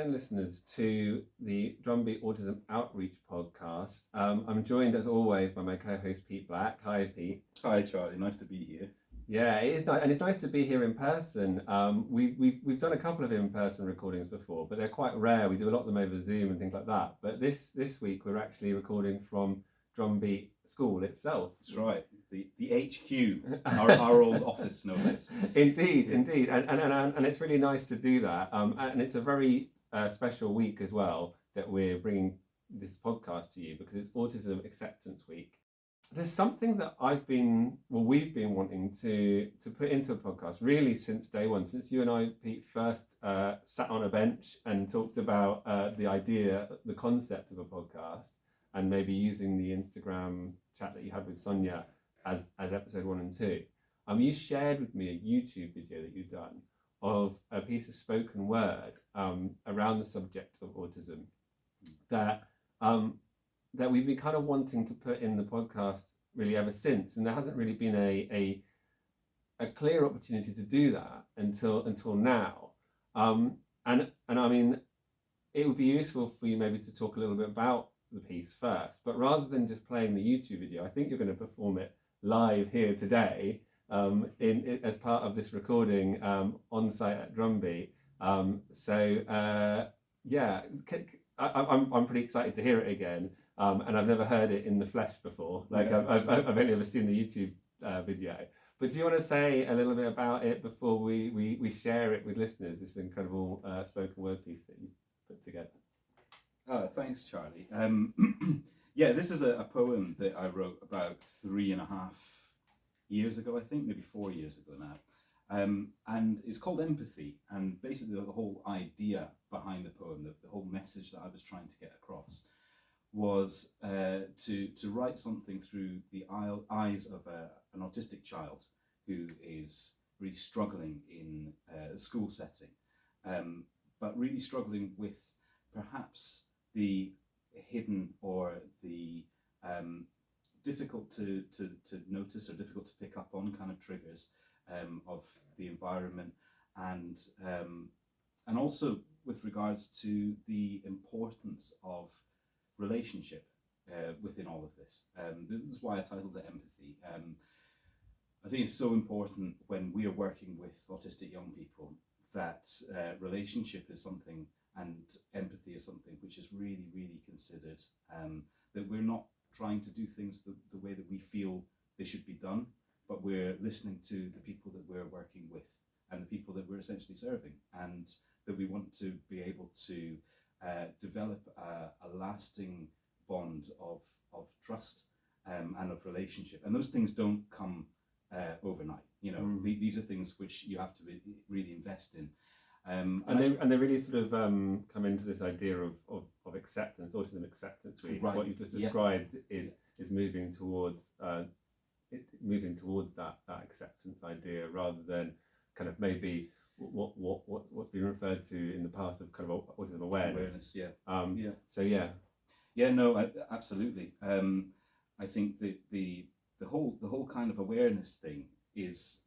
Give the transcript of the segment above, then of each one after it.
again, listeners, to the Drumbeat Autism Outreach Podcast. I'm joined, as always, by my co-host, Pete Black. Hi, Pete. Hi, Charlie. Nice to be here. Yeah, it is nice, and it's nice to be here in person. We've done a couple of in-person recordings before, but they're quite rare. We do a lot of them over Zoom and things like that. But this week, we're actually recording from Drumbeat School itself. That's right. The HQ, our old office, no less. Indeed, and it's really nice to do that. And it's a very special week as well that we're bringing this podcast to you because it's Autism Acceptance Week. There's something that we've been wanting to put into a podcast really since day one, since you and I, Pete, first sat on a bench and talked about the concept of a podcast, and maybe using the Instagram chat that you had with Sonia as episode 1 and 2. You shared with me a YouTube video that you'd done of a piece of spoken word around the subject of autism that we've been kind of wanting to put in the podcast really ever since, and there hasn't really been a clear opportunity to do that until now. And I mean, it would be useful for you maybe to talk a little bit about the piece first, but rather than just playing the YouTube video, I think you're going to perform it live here today as part of this recording on site at Drumbeat. I'm pretty excited to hear it again, and I've never heard it in the flesh before. Like I've only ever seen the YouTube video. But do you want to say a little bit about it before we share it with listeners? This incredible spoken word piece that you put together. Thanks, Charlie. This is a poem that I wrote about 3.5 years ago, I think, maybe 4 years ago now. And it's called Empathy. And basically the whole idea behind the poem, the whole message that I was trying to get across was to write something through the eyes of an autistic child who is really struggling in a school setting, but really struggling with perhaps the hidden or the difficult to notice or difficult to pick up on kind of triggers of the environment, and also with regards to the importance of relationship within all of this. This is why I titled it Empathy. I think it's so important when we are working with autistic young people that relationship is something, and empathy is something which is really, really considered, that we're not trying to do things the way that we feel they should be done, but we're listening to the people that we're working with and the people that we're essentially serving, and that we want to be able to develop a lasting bond of trust and of relationship. And those things don't come overnight. These are things which you have to really invest in. And they really sort of come into this idea of acceptance, Autism Acceptance Week. Right. What you've just described is moving towards that acceptance idea, rather than kind of maybe what's been referred to in the past of kind of autism awareness. Absolutely. I think that the whole kind of awareness thing is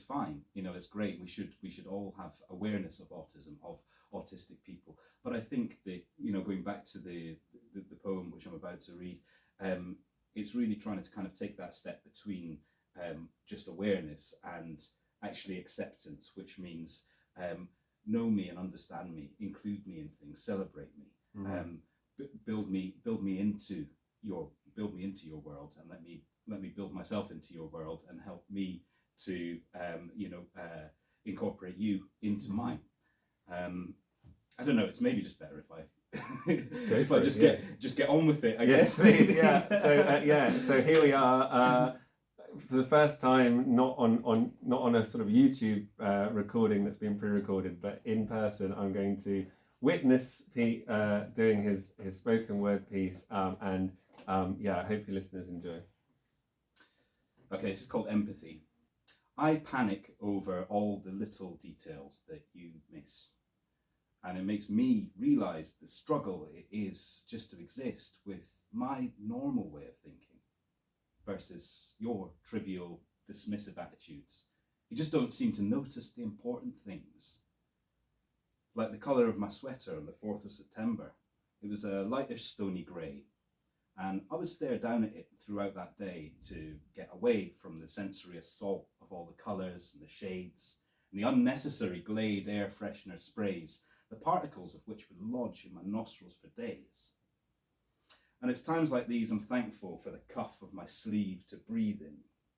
fine. It's great. We should all have awareness of autism, of autistic people. But I think that, going back to the poem which I'm about to read, it's really trying to kind of take that step between just awareness and actually acceptance, which means know me and understand me, include me in things, celebrate me, build me into your world, and let me build myself into your world, and help me to incorporate you into mine. I don't know. It's maybe just better if I just get on with it. I guess. Please. Yeah. So here we are for the first time, not on a sort of YouTube recording that's been pre-recorded, but in person. I'm going to witness Pete doing his spoken word piece, and I hope your listeners enjoy. Okay, this is called Empathy. I panic over all the little details that you miss, and it makes me realise the struggle it is just to exist with my normal way of thinking versus your trivial, dismissive attitudes. You just don't seem to notice the important things. like the colour of my sweater on the 4th of September. It was a lightish stony grey, and I would stare down at it throughout that day to get away from the sensory assault of all the colours and the shades and the unnecessary Glade air freshener sprays, the particles of which would lodge in my nostrils for days. And it's times like these I'm thankful for the cuff of my sleeve to breathe in,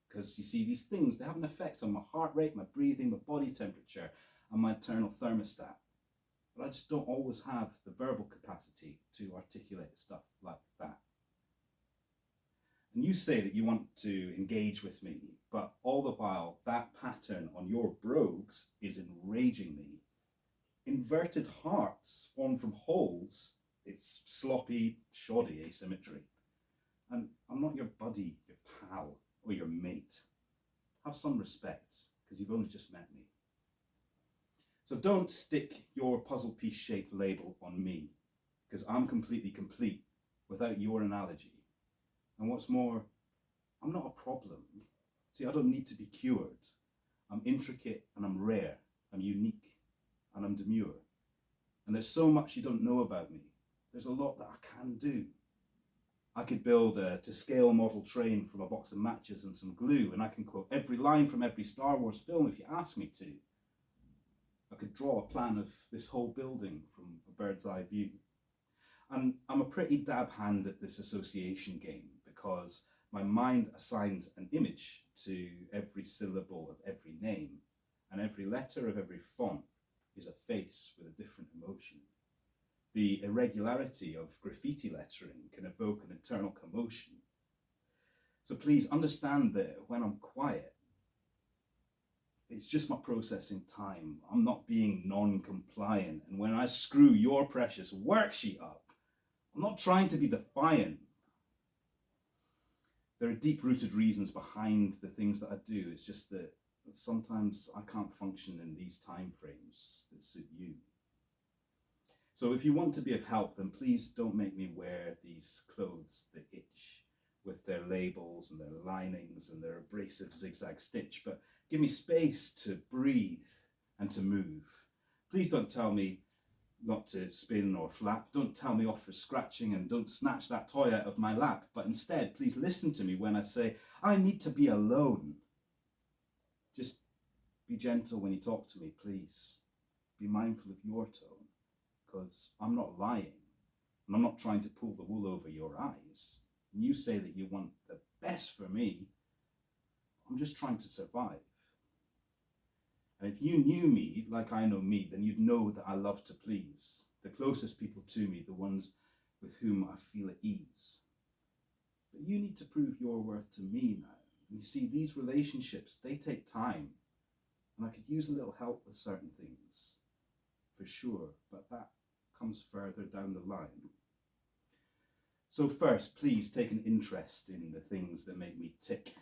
because you see, these things, they have an effect on my heart rate, my breathing, my body temperature, and my internal thermostat. But I just don't always have the verbal capacity to articulate stuff like that. And you say that you want to engage with me, but all the while that pattern on your brogues is enraging me. Inverted hearts formed from holes, it's sloppy, shoddy asymmetry. And I'm not your buddy, your pal, or your mate. Have some respect, because you've only just met me. So don't stick your puzzle piece shaped label on me, because I'm completely complete without your analogy. And what's more, I'm not a problem. See, I don't need to be cured. I'm intricate and I'm rare. I'm unique and I'm demure. And there's so much you don't know about me. There's a lot that I can do. I could build a to-scale model train from a box of matches and some glue, and I can quote every line from every Star Wars film if you ask me to. I could draw a plan of this whole building from a bird's eye view. And I'm a pretty dab hand at this association game, because my mind assigns an image to every syllable of every name, and every letter of every font is a face with a different emotion. The irregularity of graffiti lettering can evoke an internal commotion. So please understand that when I'm quiet, it's just my processing time. I'm not being non-compliant. And when I screw your precious worksheet up, I'm not trying to be defiant. There are deep-rooted reasons behind the things that I do. It's just that sometimes I can't function in these time frames that suit you. So if you want to be of help, then please don't make me wear these clothes that itch with their labels and their linings and their abrasive zigzag stitch, but give me space to breathe and to move. Please don't tell me not to spin or flap. Don't tell me off for scratching, and don't snatch that toy out of my lap. But instead, please listen to me when I say, I need to be alone. Just be gentle when you talk to me, please. Be mindful of your tone, because I'm not lying, and I'm not trying to pull the wool over your eyes. And you say that you want the best for me. I'm just trying to survive. And if you knew me like I know me, then you'd know that I love to please. The closest people to me, the ones with whom I feel at ease. But you need to prove your worth to me now. And you see, these relationships, they take time. And I could use a little help with certain things, for sure, but that comes further down the line. So first, please take an interest in the things that make me tick.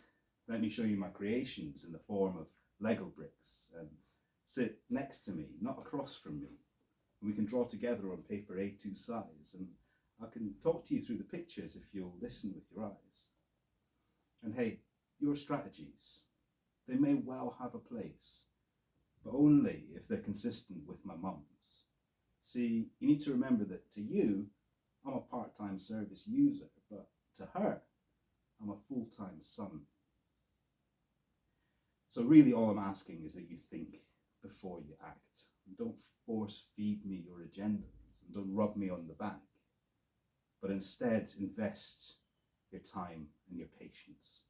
Let me show you my creations in the form of Lego bricks, and sit next to me, not across from me. And we can draw together on paper A2 size, and I can talk to you through the pictures if you'll listen with your eyes. And hey, your strategies, they may well have a place, but only if they're consistent with my mum's. See, you need to remember that to you, I'm a part-time service user, but to her, I'm a full-time son. So really all I'm asking is that you think before you act. And don't force feed me your agendas, and don't rub me on the back, but instead invest your time and your patience.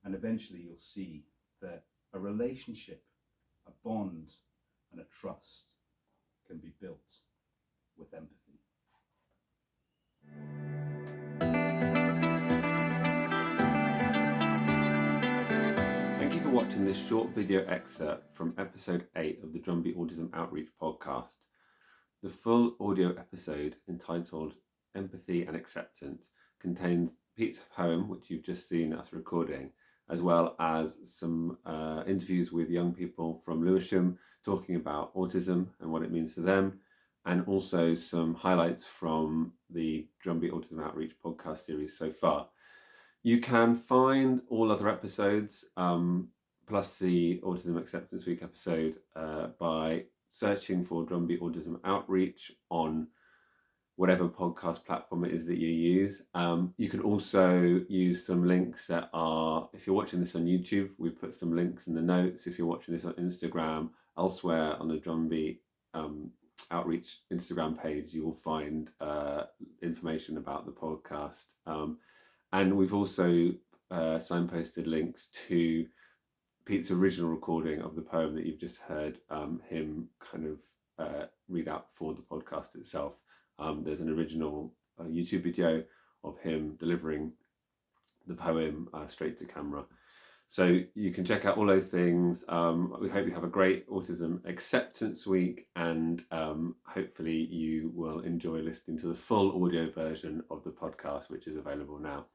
And eventually you'll see that a relationship, a bond, and a trust can be built with empathy. Thank you for watching this short video excerpt from episode 8 of the Drumbeat Autism Outreach Podcast. The full audio episode, entitled Empathy and Acceptance, contains Pete's poem, which you've just seen us recording, as well as some interviews with young people from Lewisham talking about autism and what it means to them, and also some highlights from the Drumbeat Autism Outreach podcast series so far. You can find all other episodes, plus the Autism Acceptance Week episode, by searching for Drumbeat Autism Outreach on whatever podcast platform it is that you use. You can also use some links that are, if you're watching this on YouTube, we put some links in the notes. If you're watching this on Instagram, elsewhere on the Drumbeat Outreach Instagram page, you will find information about the podcast. And we've also signposted links to Pete's original recording of the poem that you've just heard him kind of read out for the podcast itself. There's an original YouTube video of him delivering the poem straight to camera. So you can check out all those things. We hope you have a great Autism Acceptance Week, and hopefully you will enjoy listening to the full audio version of the podcast, which is available now.